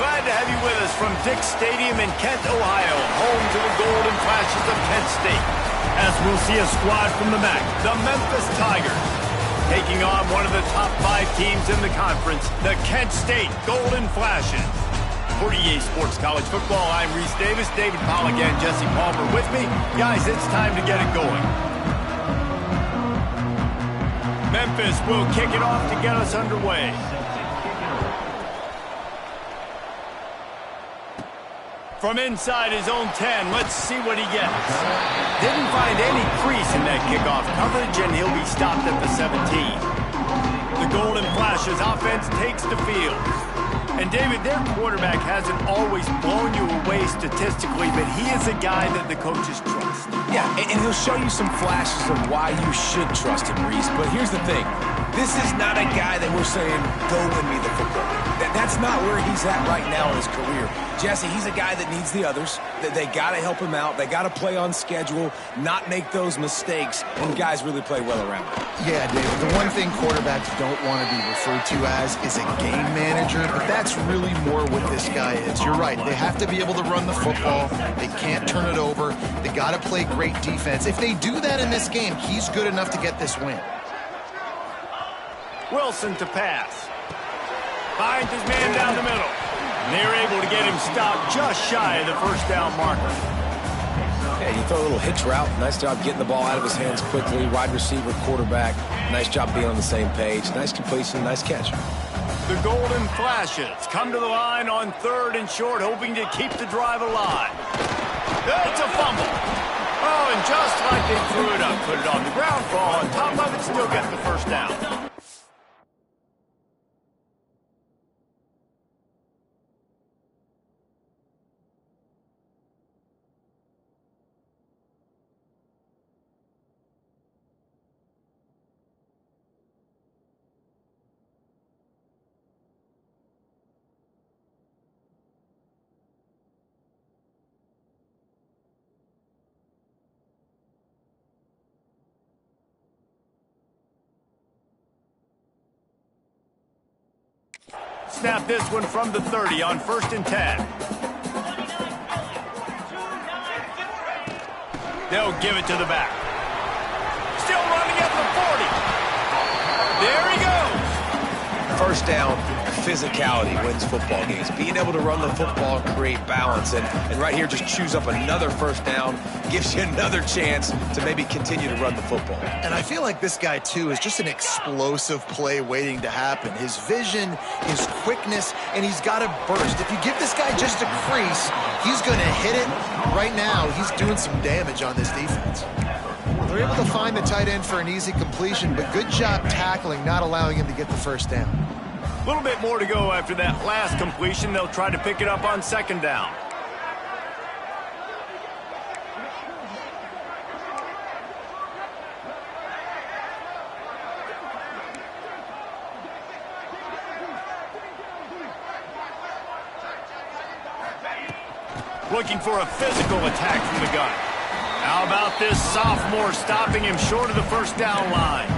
Glad to have you with us from Dick's Stadium in Kent, Ohio, home to the Golden Flashes of Kent State. As we'll see a squad from the MAC, the Memphis Tigers, taking on one of the top 5 teams in the conference, the Kent State Golden Flashes. For EA Sports College Football, I'm Reese Davis, David Pollack, and Jesse Palmer with me. Guys, it's time to get it going. Memphis will kick it off to get us underway. From inside his own 10, let's see what he gets. Didn't find any crease in that kickoff coverage, and he'll be stopped at the 17. The Golden Flashes offense takes the field. And David, their quarterback hasn't always blown you away statistically, but he is a guy that the coaches trust. Yeah, and he'll show you some flashes of why you should trust him, Reese. But here's the thing. This is not a guy that we're saying, go win me the football. That's not where he's at right now in his career. Jesse, he's a guy that needs the others. They got to help him out. They got to play on schedule, not make those mistakes when guys really play well around him. Yeah, David, the one thing quarterbacks don't want to be referred to as is a game manager, but that's really more what this guy is. You're right. They have to be able to run the football. They can't turn it over. They got to play great defense. If they do that in this game, he's good enough to get this win. Wilson to pass. Finds his man down the middle. And they're able to get him stopped just shy of the first down marker. Yeah, you throw a little hitch route. Nice job getting the ball out of his hands quickly. Wide receiver, quarterback. Nice job being on the same page. Nice completion, nice catch. The Golden Flashes come to the line on 3rd and short, hoping to keep the drive alive. It's a fumble. Oh, and just like they threw it up, put it on the ground, fall on top of it, still get the first down. Snap this one from the 30 on 1st and 10. They'll give it to the back. Still running at the 40. There he goes. First down, physicality wins football games. Being able to run the football, create balance, and right here just choose up another first down, gives you another chance to maybe continue to run the football. And I feel like this guy, too, is just an explosive play waiting to happen. His vision, his quickness, and he's got a burst. If you give this guy just a crease, he's going to hit it. Right now, he's doing some damage on this defense. They're able to find the tight end for an easy completion, but good job tackling, not allowing him to get the first down. A little bit more to go after that last completion. They'll try to pick it up on 2nd down. Looking for a physical attack from the gun. How about this sophomore stopping him short of the first down line?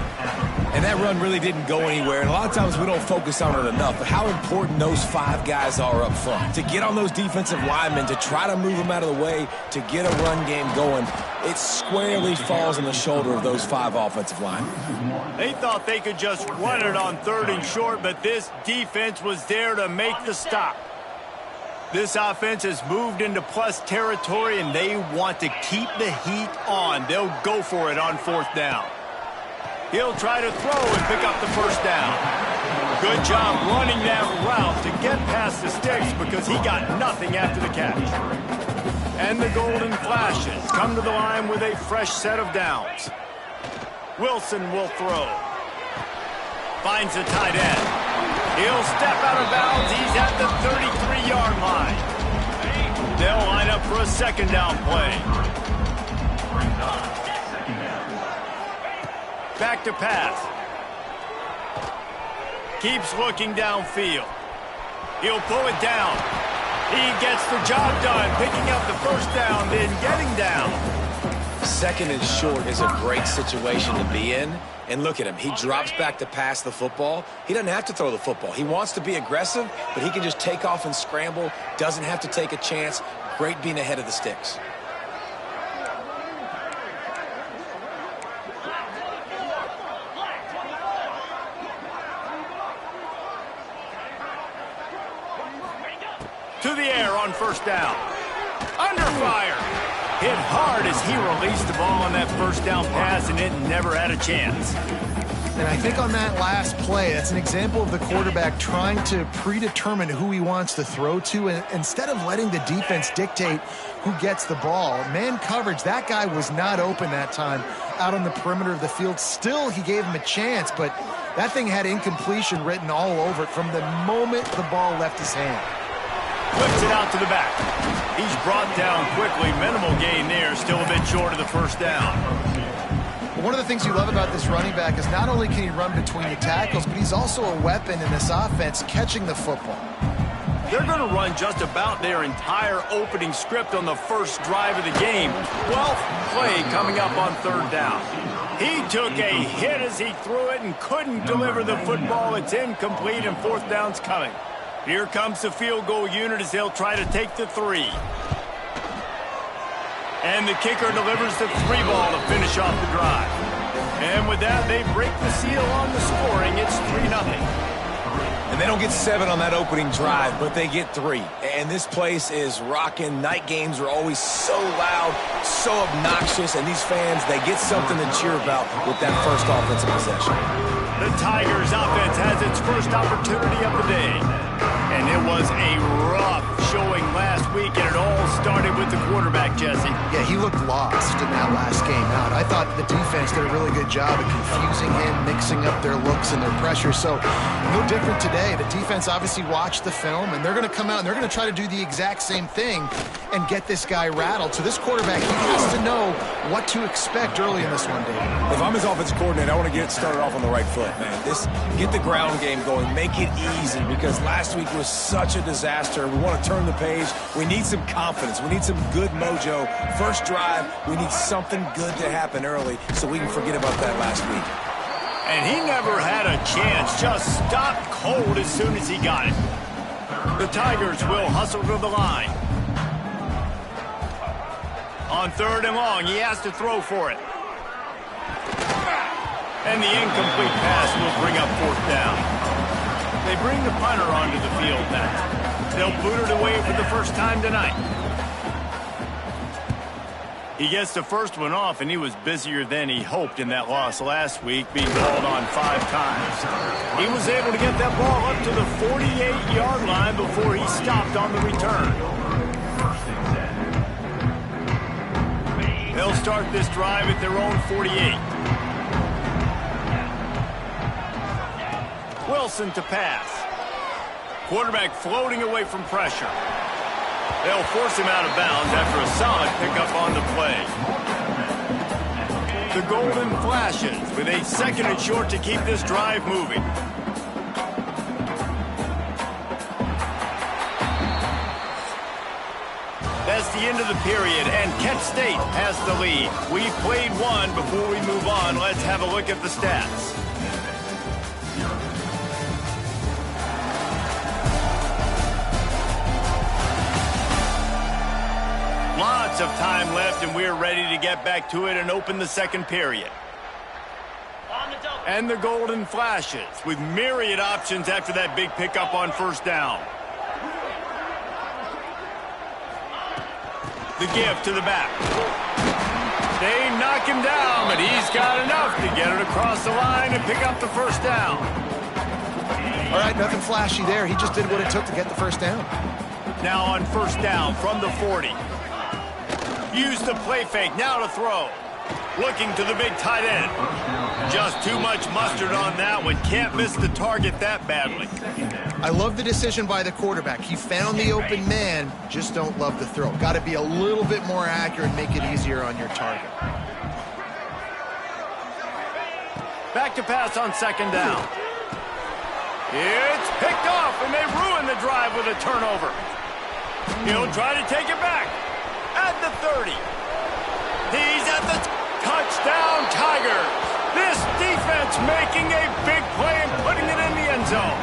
And that run really didn't go anywhere. And a lot of times we don't focus on it enough, but how important those 5 guys are up front. To get on those defensive linemen, to try to move them out of the way, to get a run game going, it squarely falls on the shoulder of those 5 offensive linemen. They thought they could just run it on 3rd and short, but this defense was there to make the stop. This offense has moved into plus territory, and they want to keep the heat on. They'll go for it on 4th down. He'll try to throw and pick up the first down. Good job running that route to get past the sticks because he got nothing after the catch. And the Golden Flashes come to the line with a fresh set of downs. Wilson will throw. Finds a tight end. He'll step out of bounds. He's at the 33-yard line. They'll line up for a 2nd down play. Back to pass. Keeps looking downfield. He'll pull it down. He gets the job done, picking up the first down, then getting down. second and short is a great situation to be in. And look at him. He drops back to pass the football. He doesn't have to throw the football. He wants to be aggressive, but he can just take off and scramble. Doesn't have to take a chance. Great being ahead of the sticks. To the air on first down. Under fire. Hit hard as he released the ball on that first down pass, and it never had a chance. And I think on that last play, that's an example of the quarterback trying to predetermine who he wants to throw to, and instead of letting the defense dictate who gets the ball. Man coverage, that guy was not open that time out on the perimeter of the field. Still, he gave him a chance, but that thing had incompletion written all over it from the moment the ball left his hand. Flips it out to the back. He's brought down quickly. Minimal gain there. Still a bit short of the first down. One of the things you love about this running back is not only can he run between the tackles, but he's also a weapon in this offense catching the football. They're going to run just about their entire opening script on the first drive of the game. 12th play coming up on third down. He took a hit as he threw it and couldn't deliver the football. It's incomplete and fourth down's coming. Here comes the field goal unit as they'll try to take the 3. And the kicker delivers the 3 ball to finish off the drive. And with that, they break the seal on the scoring. It's 3-0. And they don't get 7 on that opening drive, but they get 3. And this place is rocking. Night games are always so loud, so obnoxious, and these fans, they get something to cheer about with that first offensive possession. The Tigers offense has its first opportunity of the day. And it was a rough showing last week, and it all started with the quarterback, Jesse. Yeah, he looked lost in that last game out. I thought the defense did a really good job of confusing him, mixing up their looks and their pressure. So no different today. The defense obviously watched the film, and they're going to come out and they're going to try to do the exact same thing and get this guy rattled. So this quarterback, he has to know what to expect early in this one, David. If I'm his offensive coordinator, I want to get started off on the right foot, man. Get the ground game going. Make it easy, because last week was such a disaster. We want to turn the page. We need some confidence. We need some good mojo. First drive, we need something good to happen early so we can forget about that last week. And he never had a chance. Just stopped cold as soon as he got it. The Tigers will hustle to the line. On third and long, he has to throw for it. And the incomplete pass will bring up fourth down. They bring the punter onto the field now. They'll boot it away for the first time tonight. He gets the first one off, and he was busier than he hoped in that loss last week, being called on 5 times. He was able to get that ball up to the 48-yard line before he stopped on the return. They'll start this drive at their own 48. Wilson to pass. Quarterback floating away from pressure. They'll force him out of bounds after a solid pickup on the play. The Golden Flashes with a second and short to keep this drive moving. That's the end of the period, and Kent State has the lead. We've played one. Before we move on, let's have a look at the stats. Lots of time left, and we're ready to get back to it and open the second period. And the Golden Flashes with myriad options after that big pickup on first down. The give to the back. They knock him down, but he's got enough to get it across the line and pick up the first down. All right, nothing flashy there. He just did what it took to get the first down. Now on first down from the 40. Use the play fake, now to throw. Looking to the big tight end. Just too much mustard on that one. Can't miss the target that badly. I love the decision by the quarterback. He found the open man, just don't love the throw. Got to be a little bit more accurate, make it easier on your target. Back to pass on second down. It's picked off, and they ruin the drive with a turnover. He'll try to take it back. At the 30. He's at the Pitts making a big play and putting it in the end zone.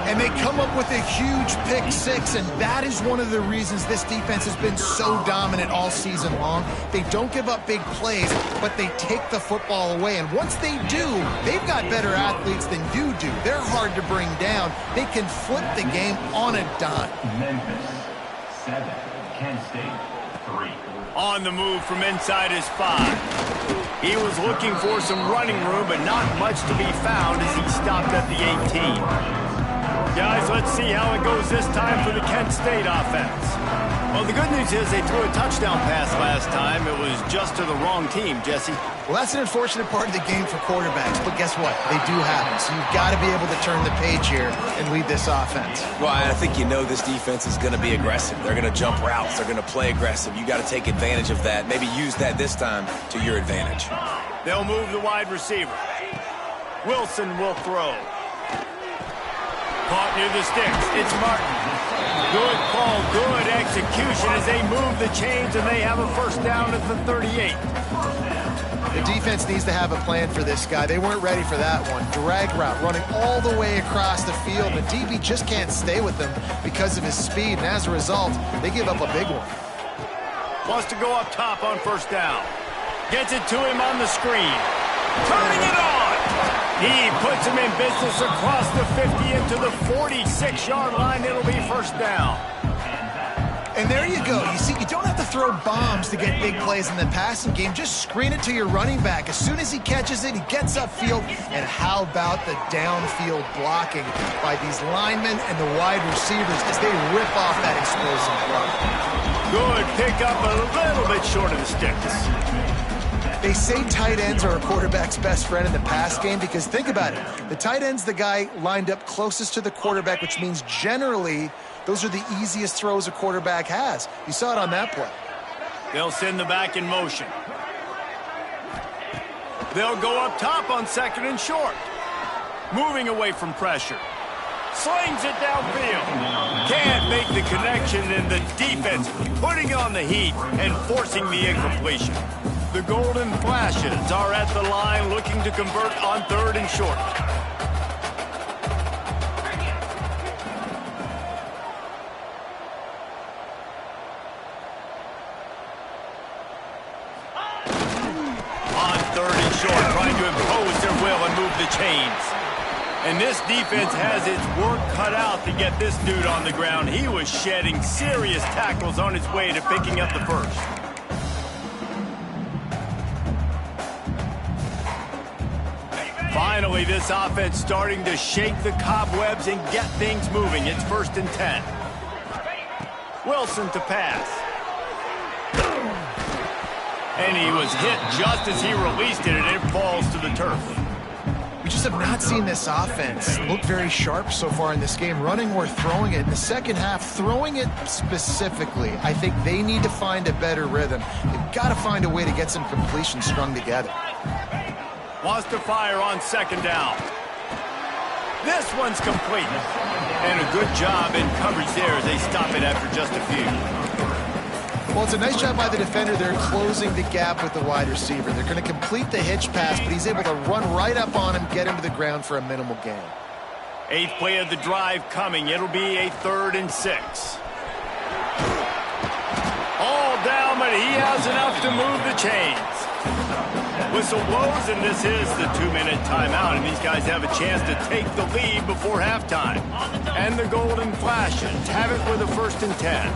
And they come up with a huge pick six, and that is one of the reasons this defense has been so dominant all season long. They don't give up big plays, but they take the football away. And once they do, they've got better athletes than you do. They're hard to bring down. They can flip the game on a dime. Memphis, 7. Kent State, 3. On the move from inside his 5. He was looking for some running room, but not much to be found as he stopped at the 18. Guys, let's see how it goes this time for the Kent State offense. Well, the good news is they threw a touchdown pass last time. It was just to the wrong team, Jesse. Well, that's an unfortunate part of the game for quarterbacks, but guess what? They do happen, so you've got to be able to turn the page here and lead this offense. Well, I think you know this defense is going to be aggressive. They're going to jump routes. They're going to play aggressive. You got to take advantage of that. Maybe use that this time to your advantage. They'll move the wide receiver. Wilson will throw. Caught near the sticks. It's Martin. Good call, good execution as they move the chains, and they have a first down at the 38. The defense needs to have a plan for this guy. They weren't ready for that one. Drag route running all the way across the field. The DB just can't stay with them because of his speed, and as a result, they give up a big one. Wants to go up top on first down. Gets it to him on the screen. Turning it on. He puts him in business across the 50 into the 46-yard line. It'll be first down. And there you go. You see, you don't have to throw bombs to get big plays in the passing game. Just screen it to your running back. As soon as he catches it, he gets upfield. And how about the downfield blocking by these linemen and the wide receivers as they rip off that explosive run. Good pickup, a little bit short of the sticks. They say tight ends are a quarterback's best friend in the pass game because think about it. The tight end's the guy lined up closest to the quarterback, which means generally those are the easiest throws a quarterback has. You saw it on that play. They'll send the back in motion. They'll go up top on second and short. Moving away from pressure. Slings it downfield. Can't make the connection, and the defense putting on the heat and forcing the incompletion. The Golden Flashes are at the line looking to convert on third and short. On third and short, trying to impose their will and move the chains. And this defense has its work cut out to get this dude on the ground. He was shedding serious tackles on his way to picking up the first. Finally, this offense starting to shake the cobwebs and get things moving. It's 1st and 10. Wilson to pass. And he was hit just as he released it, and it falls to the turf. We just have not seen this offense look very sharp so far in this game, running or throwing it. In the second half, throwing it specifically, I think they need to find a better rhythm. They've got to find a way to get some completions strung together. Wants to fire on second down. This one's complete. And a good job in coverage there as they stop it after just a few. Well, it's a nice job by the defender. They're closing the gap with the wide receiver. They're going to complete the hitch pass, but he's able to run right up on him, get him to the ground for a minimal gain. 8th play of the drive coming. It'll be a 3rd and 6. All down, but he has enough to move the chains. Whistle blows, and this is the 2-minute timeout, and these guys have a chance to take the lead before halftime. And the Golden Flashes have it with a 1st and 10.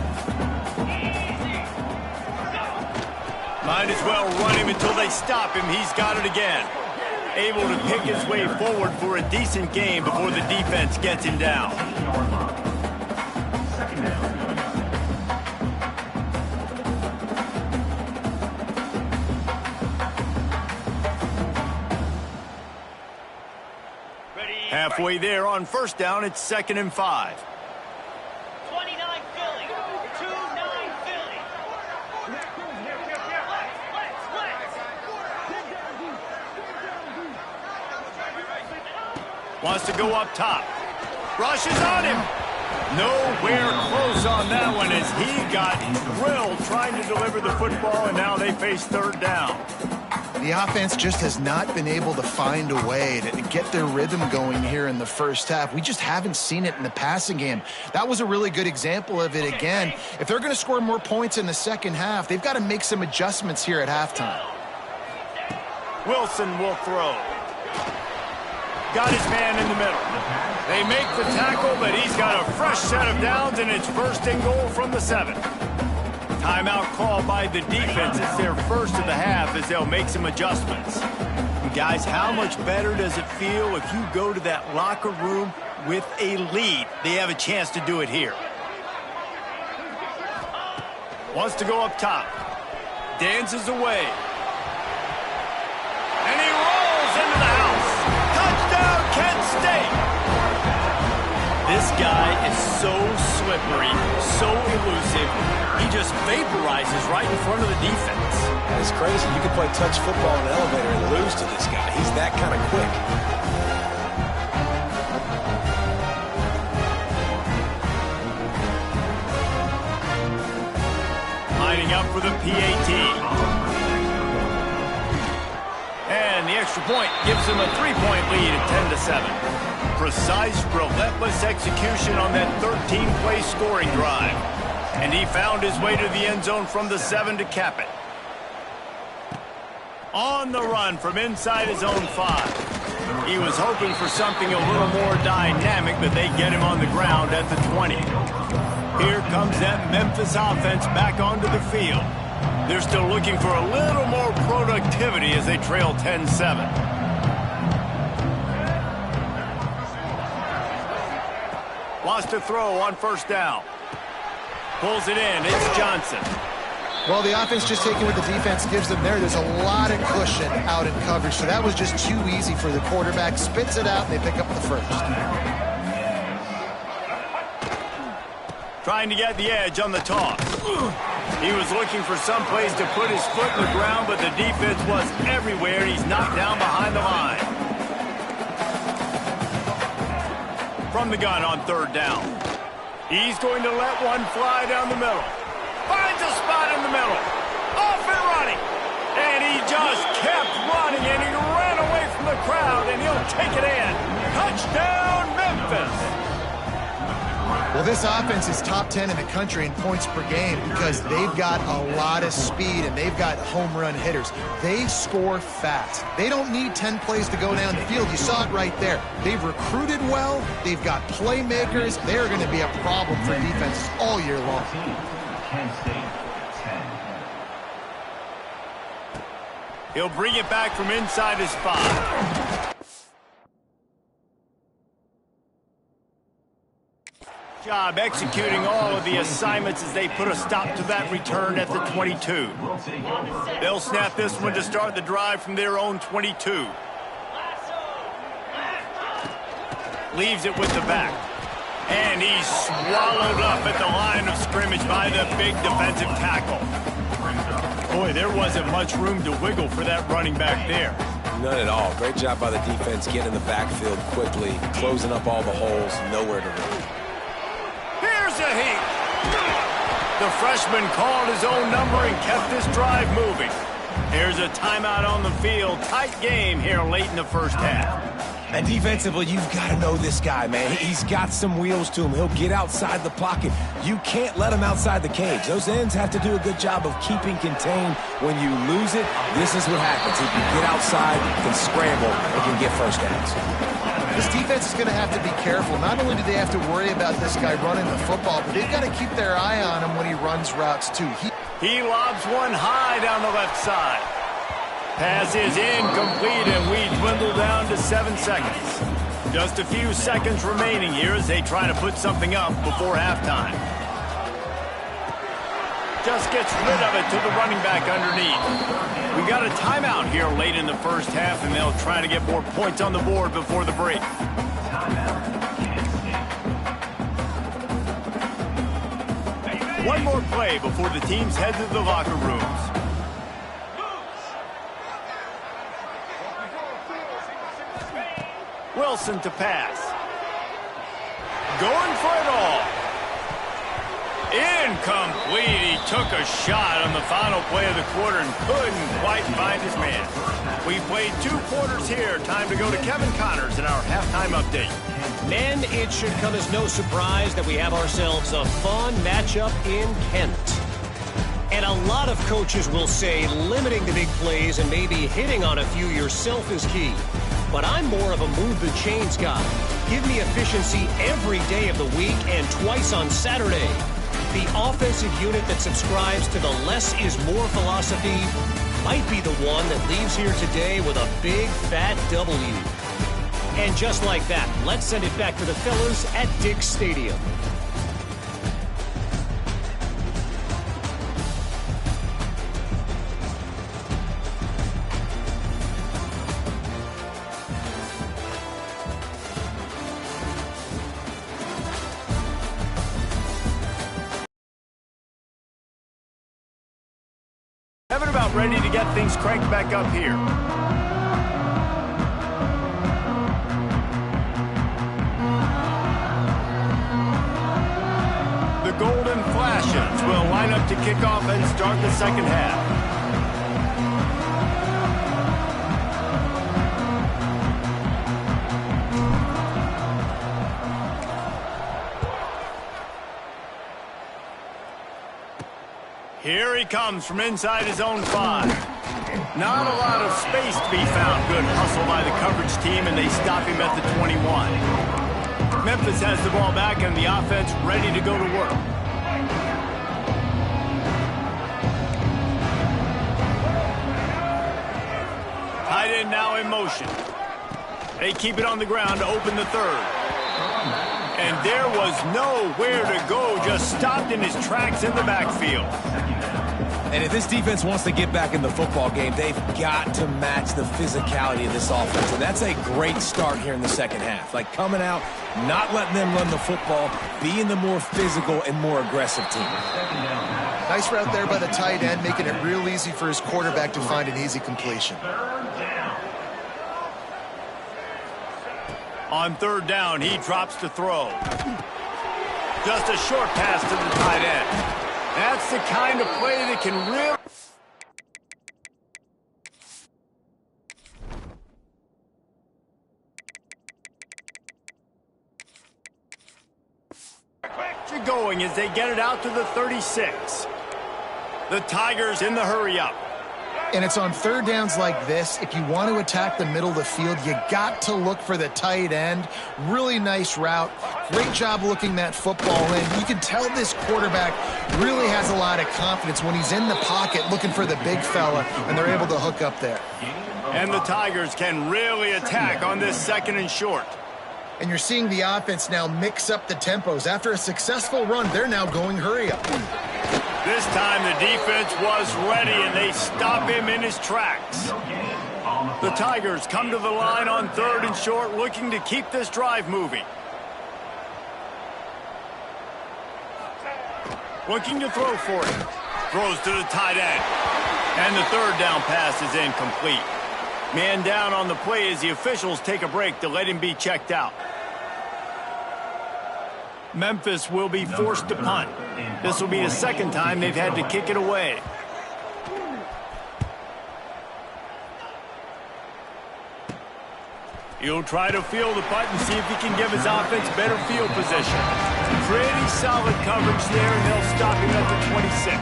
Might as well run him until they stop him. He's got it again. Able to pick his way forward for a decent game before the defense gets him down. Halfway there on first down, it's 2nd and 5. 29 Philly, 2-9 Philly. Wants to go up top. Rushes on him. Nowhere close on that one as he got drilled trying to deliver the football, and now they face 3rd down. The offense just has not been able to find a way to get their rhythm going here in the first half. We just haven't seen it in the passing game. That was a really good example of it again. If they're going to score more points in the second half, they've got to make some adjustments here at halftime. Wilson will throw. Got his man in the middle. They make the tackle, but he's got a fresh set of downs, and it's first and goal from the 7. Timeout called by the defense. It's their first of the half as they'll make some adjustments. And guys, how much better does it feel if you go to that locker room with a lead? They have a chance to do it here. Wants to go up top. Dances away. And he rolls into the house. Touchdown, Kent State. This guy is so slippery, so elusive. He just vaporizes right in front of the defense. That is crazy. You can play touch football in an elevator and lose to this guy. He's that kind of quick. Lining up for the PAT. And the extra point gives him a 3-point lead at 10-7. Precise, relentless execution on that 13-play scoring drive. And he found his way to the end zone from the 7 to cap it. On the run from inside his own 5. He was hoping for something a little more dynamic, but they get him on the ground at the 20. Here comes that Memphis offense back onto the field. They're still looking for a little more productivity as they trail 10-7. Wants to throw on first down. Pulls it in. It's Johnson. Well, the offense just taking what the defense gives them there. There's a lot of cushion out in coverage, so that was just too easy for the quarterback. Spits it out, and they pick up the first. Trying to get the edge on the toss. He was looking for some place to put his foot in the ground, but the defense was everywhere. He's knocked down behind the line. From the gun on third down. He's going to let one fly down the middle. Finds a spot in the middle. Off and running. And he just kept running, and he ran away from the crowd, and he'll take it in. Touchdown, Memphis. Well, this offense is top 10 in the country in points per game because they've got a lot of speed and they've got home run hitters. They score fast. They don't need 10 plays to go down the field. You saw it right there. They've recruited well. They've got playmakers. They're going to be a problem for defenses all year long. Kent State, 10. He'll bring it back from inside his 5. Job executing all of the assignments as they put a stop to that return at the 22. They'll snap this one to start the drive from their own 22. Leaves it with the back. And he's swallowed up at the line of scrimmage by the big defensive tackle. Boy, there wasn't much room to wiggle for that running back there. None at all. Great job by the defense getting in the backfield quickly, closing up all the holes, nowhere to run. Here's a heat. The freshman called his own number and kept this drive moving. Here's a timeout on the field. Tight game here late in the first half. And defensively, you've got to know this guy, man. He's got some wheels to him. He'll get outside the pocket. You can't let him outside the cage. Those ends have to do a good job of keeping contained. When you lose it, this is what happens. He can get outside, can scramble, and can get first downs. This defense is going to have to be careful. Not only do they have to worry about this guy running the football, but they've got to keep their eye on him when he runs routes, too. He lobs one high down the left side. Pass is incomplete, and we dwindle down to 7 seconds. Just a few seconds remaining here as they try to put something up before halftime. Just gets rid of it to the running back underneath. We got a timeout here late in the first half, and they'll try to get more points on the board before the break. One more play before the teams head to the locker rooms. Wilson to pass. Going for it all. Incomplete. He took a shot on the final play of the quarter and couldn't quite find his man. We played 2 quarters here. Time to go to Kevin Connors in our halftime update. Men, it should come as no surprise that we have ourselves a fun matchup in Kent. And a lot of coaches will say limiting the big plays and maybe hitting on a few yourself is key. But I'm more of a move the chains guy. Give me efficiency every day of the week and twice on Saturday. The offensive unit that subscribes to the less is more philosophy might be the one that leaves here today with a big fat W. And just like that, let's send it back to the fellas at Dick's Stadium. Kevin about ready to get things cranked back up here. The Golden Flashes will line up to kick off and start the second half. Here he comes from inside his own 5. Not a lot of space to be found. Good hustle by the coverage team, and they stop him at the 21. Memphis has the ball back, and the offense ready to go to work. Tight end now in motion. They keep it on the ground to open the 3rd. And there was nowhere to go, just stopped in his tracks in the backfield. And if this defense wants to get back in the football game, they've got to match the physicality of this offense. And that's a great start here in the second half. Like coming out, not letting them run the football, being the more physical and more aggressive team. Nice route there by the tight end, making it real easy for his quarterback to find an easy completion. On 3rd down, he drops to throw. Just a short pass to the tight end. That's the kind of play that can really... going as they get it out to the 36. The Tigers in the hurry-up. And it's on 3rd downs like this. If you want to attack the middle of the field, you got to look for the tight end. Really nice route. Great job looking that football in. You can tell this quarterback really has a lot of confidence when he's in the pocket looking for the big fella, and they're able to hook up there. And the Tigers can really attack on this 2nd and short. And you're seeing the offense now mix up the tempos. After a successful run, they're now going hurry-up. This time the defense was ready, and they stop him in his tracks. The Tigers come to the line on 3rd and short, looking to keep this drive moving. Looking to throw for it. Throws to the tight end. And the 3rd down pass is incomplete. Man down on the play as the officials take a break to let him be checked out. Memphis will be forced to punt. This will be the 2nd time they've had to kick it away. He'll try to field the punt and see if he can give his offense better field position. Pretty solid coverage there, and they'll stop him at the 26.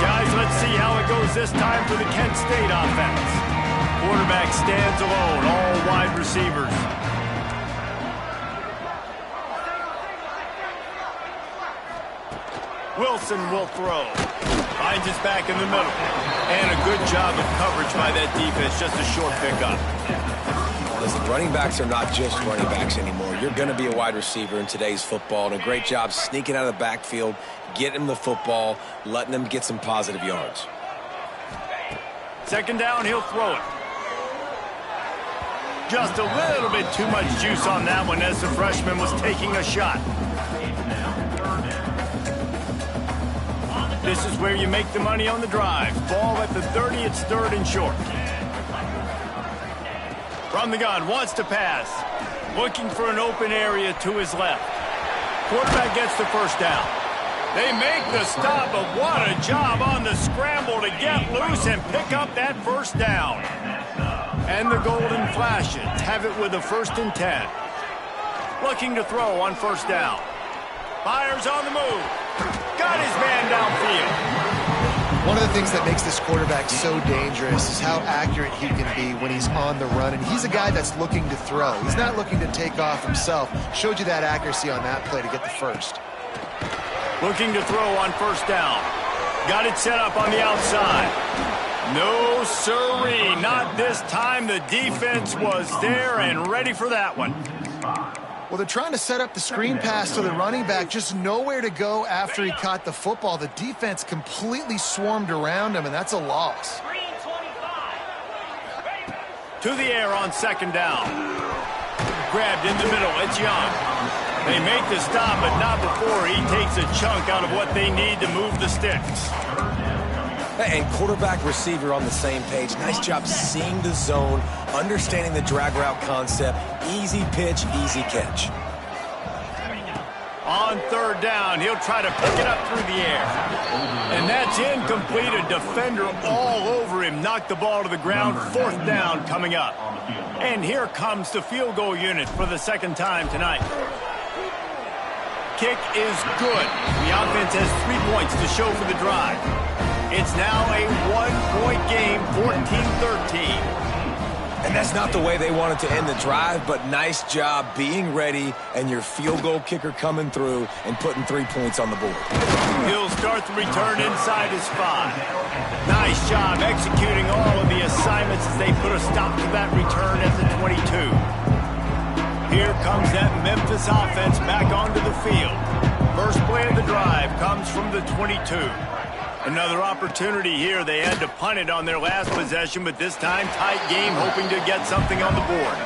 Guys, let's see how it goes this time for the Kent State offense. Quarterback stands alone, all wide receivers. Wilson will throw. Finds his back in the middle. And a good job of coverage by that defense, just a short pickup. Listen, running backs are not just running backs anymore. You're going to be a wide receiver in today's football, and a great job sneaking out of the backfield, getting him the football, letting him get some positive yards. 2nd down, he'll throw it. Just a little bit too much juice on that one as the freshman was taking a shot. This is where you make the money on the drive. Ball at the 30, it's 3rd and short. From the gun, wants to pass. Looking for an open area to his left. Quarterback gets the 1st down. They make the stop, but what a job on the scramble to get loose and pick up that first down. And the Golden Flashes have it with a 1st and 10. Looking to throw on first down. Fires on the move. Got his man downfield. One of the things that makes this quarterback so dangerous is how accurate he can be when he's on the run. And he's a guy that's looking to throw. He's not looking to take off himself. Showed you that accuracy on that play to get the first. Looking to throw on first down. Got it set up on the outside. No sirree, not this time. The defense was there and ready for that one. Well, they're trying to set up the screen pass to the running back, just nowhere to go after he caught the football. The defense completely swarmed around him, and that's a loss. To the air on 2nd down. Grabbed in the middle, it's Young. They make the stop, but not before he takes a chunk out of what they need to move the sticks. And quarterback receiver on the same page. Nice job seeing the zone, understanding the drag route concept. Easy pitch, easy catch. On 3rd down, he'll try to pick it up through the air. And that's incomplete. A defender all over him. Knocked the ball to the ground. 4th down coming up. And here comes the field goal unit for the 2nd time tonight. Kick is good. The offense has 3 points to show for the drive. It's now a 1-point game, 14-13. And that's not the way they wanted to end the drive, but nice job being ready and your field goal kicker coming through and putting 3 points on the board. He'll start the return inside his 5. Nice job executing all of the assignments as they put a stop to that return at the 22. Here comes that Memphis offense back onto the field. First play of the drive comes from the 22. Another opportunity here. They had to punt it on their last possession, but this time tight game, hoping to get something on the board.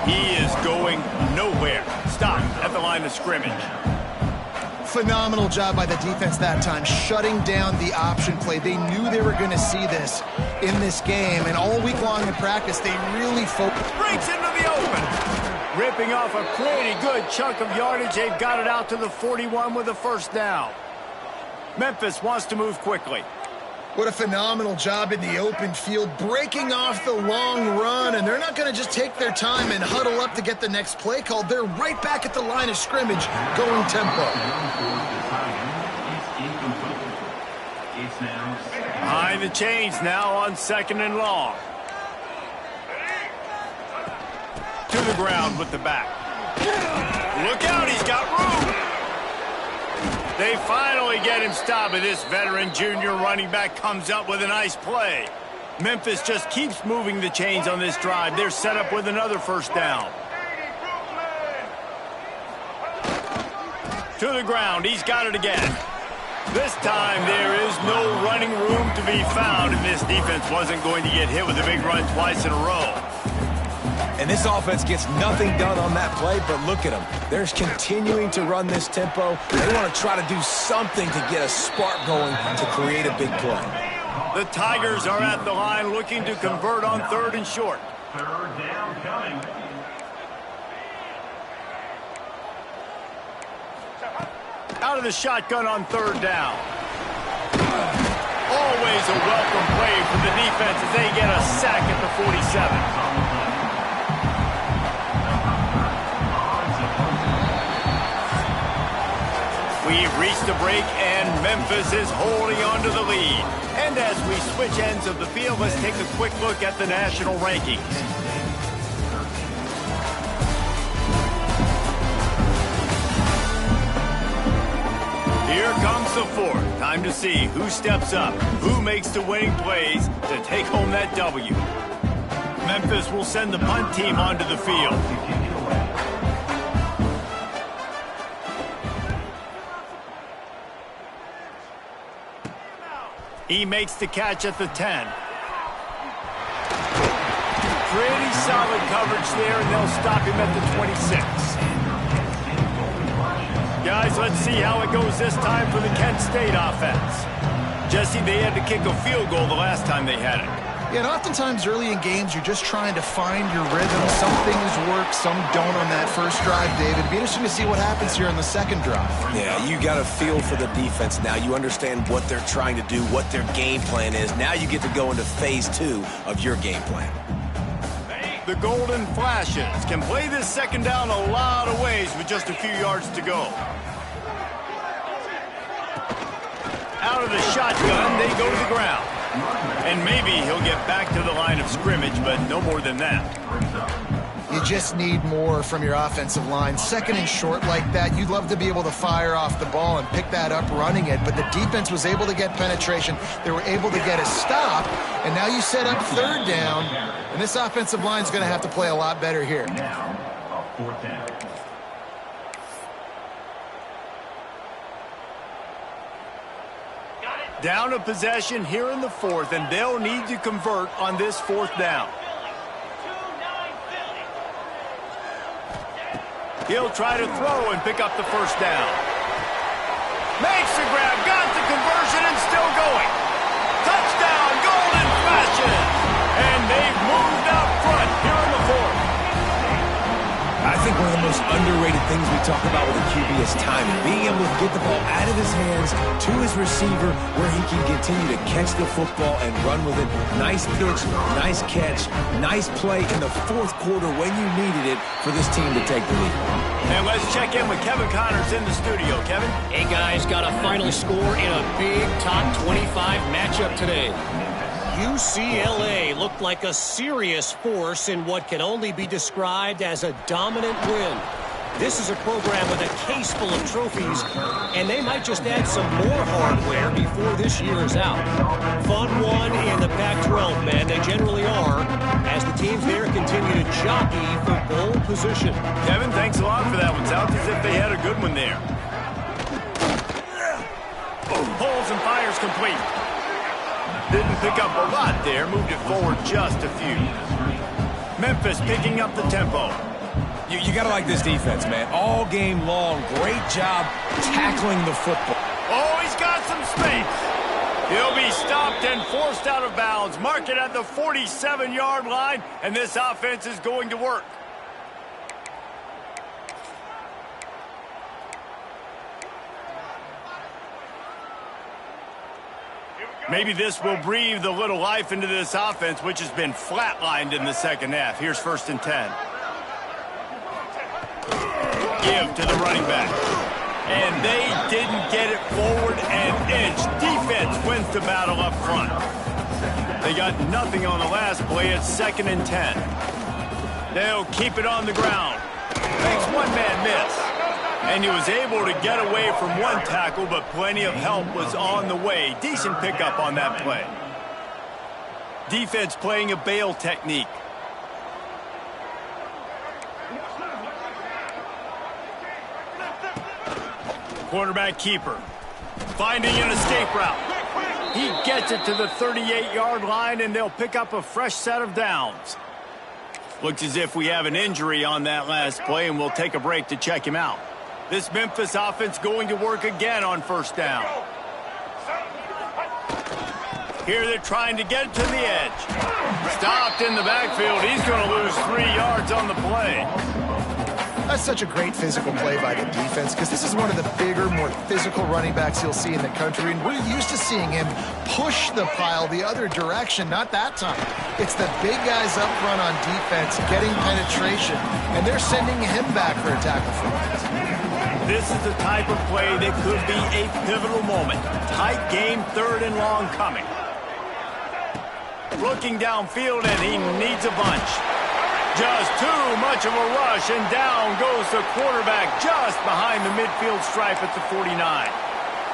He is going nowhere. Stopped at the line of scrimmage. Phenomenal job by the defense that time, shutting down the option play. They knew they were going to see this in this game, and all week long in practice, they really focused. Breaks into the open. Ripping off a pretty good chunk of yardage. They've got it out to the 41 with a 1st down. Memphis wants to move quickly. What a phenomenal job in the open field, breaking off the long run, and they're not going to just take their time and huddle up to get the next play called. They're right back at the line of scrimmage, going tempo. Behind the chains now on 2nd and long. To the ground with the back. Look out, he's got room. They finally get him stopped, but this veteran junior running back comes up with a nice play. Memphis just keeps moving the chains on this drive. They're set up with another 1st down. To the ground, he's got it again. This time there is no running room to be found, and this defense wasn't going to get hit with a big run twice in a row. And this offense gets nothing done on that play, but look at them. They're continuing to run this tempo. They want to try to do something to get a spark going to create a big play. The Tigers are at the line looking to convert on 3rd and short. 3rd down coming. Out of the shotgun on 3rd down. Always a welcome play for the defense as they get a sack at the 47. We've reached the break, and Memphis is holding on to the lead. And as we switch ends of the field, let's take a quick look at the national rankings. Here comes the 4th. Time to see who steps up, who makes the winning plays to take home that W. Memphis will send the punt team onto the field. He makes the catch at the 10. Pretty solid coverage there, and they'll stop him at the 26. Guys, let's see how it goes this time for the Kent State offense. Jesse, they had to kick a field goal the last time they had it. Yeah, and oftentimes early in games, you're just trying to find your rhythm. Some things work, some don't on that first drive, David. It'd be interesting to see what happens here in the second drive. Yeah, you got a feel for the defense now. You understand what they're trying to do, what their game plan is. Now you get to go into phase 2 of your game plan. The Golden Flashes can play this second down a lot of ways with just a few yards to go. Out of the shotgun, they go to the ground. And maybe he'll get back to the line of scrimmage, but no more than that. You just need more from your offensive line. Second and short like that, you'd love to be able to fire off the ball and pick that up running it, but the defense was able to get penetration. They were able to get a stop, and now you set up third down, and this offensive line is going to have to play a lot better here. Now, a fourth down. Down a possession here in the fourth, and they'll need to convert on this fourth down. He'll try to throw and pick up the first down. Makes the grab, got the conversion, and still going. Touchdown, Golden Flashes! And they've moved out front here in the fourth. I think one of the most underrated things we talk about with a QB is timing. Being able to get the ball out of his hands to his receiver where he can continue to catch the football and run with it. Nice pitch, nice catch, nice play in the fourth quarter when you needed it for this team to take the lead. And let's check in with Kevin Connors in the studio. Kevin? Hey, guys, got a final score in a big top 25 matchup today. UCLA looked like a serious force in what can only be described as a dominant win. This is a program with a case full of trophies, and they might just add some more hardware before this year is out. Fun one in the Pac-12, man. They generally are, as the teams there continue to jockey for bowl position. Kevin, thanks a lot for that one. Sounds as if they had a good one there. Pulls and fires complete. Didn't pick up a lot there, moved it forward just a few. Memphis picking up the tempo. You got to like this defense, man. All game long, great job tackling the football. Oh, he's got some space. He'll be stopped and forced out of bounds. Mark it at the 47-yard line, and this offense is going to work. Maybe this will breathe a little life into this offense, which has been flatlined in the second half. Here's 1st and 10. Give to the running back. And they didn't get it forward an inch. Defense wins the battle up front. They got nothing on the last play. It's 2nd and 10. They'll keep it on the ground. Makes one man miss. And he was able to get away from one tackle, but plenty of help was on the way. Decent pickup on that play. Defense playing a bail technique. Quarterback keeper. Finding an escape route. He gets it to the 38-yard line, and they'll pick up a fresh set of downs. Looks as if we have an injury on that last play, and we'll take a break to check him out. This Memphis offense going to work again on 1st down. Here they're trying to get it to the edge. Stopped in the backfield. He's going to lose 3 yards on the play. That's such a great physical play by the defense because this is one of the bigger, more physical running backs you'll see in the country, and we're used to seeing him push the pile the other direction. Not that time. It's the big guys up front on defense getting penetration, and they're sending him back for a tackle for loss. This is the type of play that could be a pivotal moment. Tight game, 3rd and long coming. Looking downfield, and he needs a bunch. Just too much of a rush, and down goes the quarterback just behind the midfield stripe at the 49.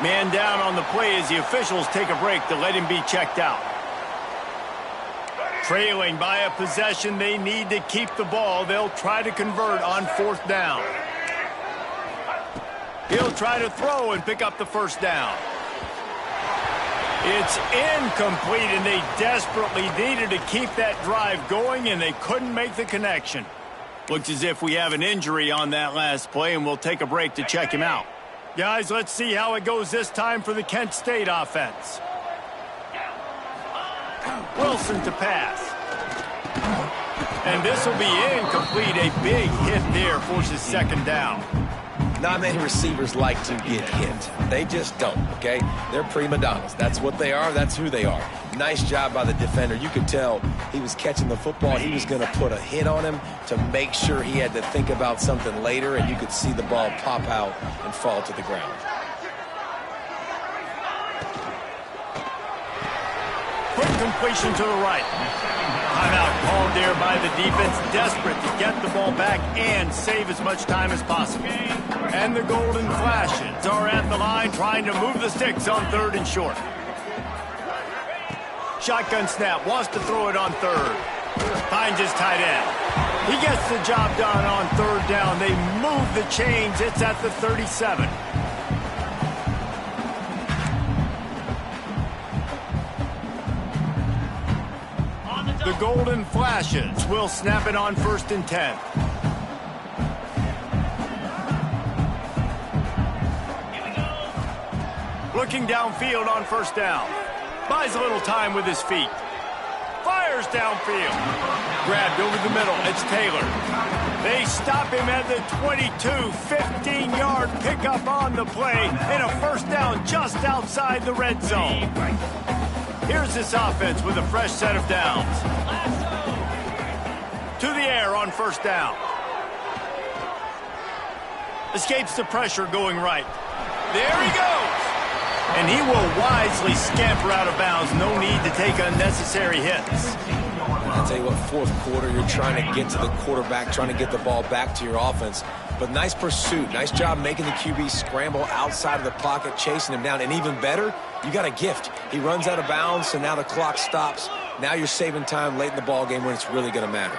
Man down on the play as the officials take a break to let him be checked out. Trailing by a possession, they need to keep the ball. They'll try to convert on 4th down. He'll try to throw and pick up the first down. It's incomplete, and they desperately needed to keep that drive going, and they couldn't make the connection. Looks as if we have an injury on that last play, and we'll take a break to check him out. Guys, let's see how it goes this time for the Kent State offense. Wilson to pass. And this will be incomplete. A big hit there forces second down. Not many receivers like to get hit. They just don't, okay? They're prima donnas. That's what they are. That's who they are. Nice job by the defender. You could tell he was catching the football. He was going to put a hit on him to make sure he had to think about something later, and you could see the ball pop out and fall to the ground. Quick completion to the right. Timeout called there by the defense, desperate to get the ball back and save as much time as possible. And the Golden Flashes are at the line trying to move the sticks on 3rd and short. Shotgun snap, wants to throw it on 3rd. Finds his tight end. He gets the job done on 3rd down. They move the chains. It's at the 37. The Golden Flashes will snap it on 1st and 10. Looking downfield on 1st down. Buys a little time with his feet. Fires downfield. Grabbed over the middle. It's Taylor. They stop him at the 22. 15-yard pickup on the play. And a 1st down just outside the red zone. Here's this offense with a fresh set of downs. To the air on 1st down. Escapes the pressure going right. There he goes. And he will wisely scamper out of bounds. No need to take unnecessary hits. I'll tell you what, 4th quarter, you're trying to get to the quarterback, trying to get the ball back to your offense. But nice pursuit. Nice job making the QB scramble outside of the pocket, chasing him down. And even better, you got a gift. He runs out of bounds, so now the clock stops. Now you're saving time late in the ball game when it's really going to matter.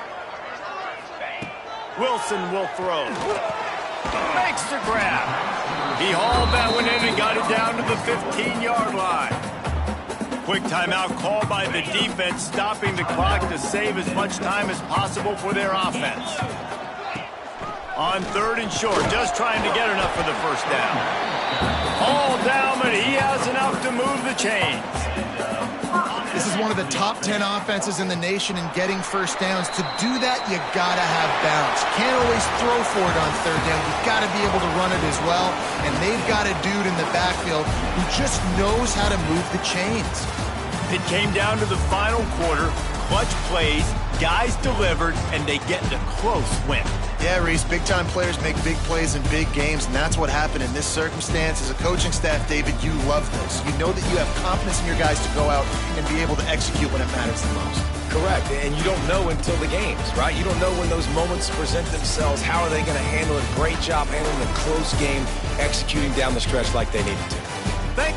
Wilson will throw. Makes the grab. He hauled that one in and got it down to the 15-yard line. Quick timeout call by the defense, stopping the clock to save as much time as possible for their offense. On 3rd and short, just trying to get enough for the 1st down. All down, but he has enough to move the chains. This is one of the top 10 offenses in the nation in getting 1st downs. To do that, you gotta have balance. You can't always throw for it on 3rd down. You've got to be able to run it as well. And they've got a dude in the backfield who just knows how to move the chains. It came down to the final quarter. Clutch plays, guys delivered, and they get a close win. Yeah, Reese, big-time players make big plays in big games, and that's what happened in this circumstance. As a coaching staff, David, you love this. You know that you have confidence in your guys to go out and be able to execute when it matters the most. Correct, and you don't know until the games, right? You don't know when those moments present themselves. How are they going to handle it? Great job handling a close game, executing down the stretch like they needed to. Thank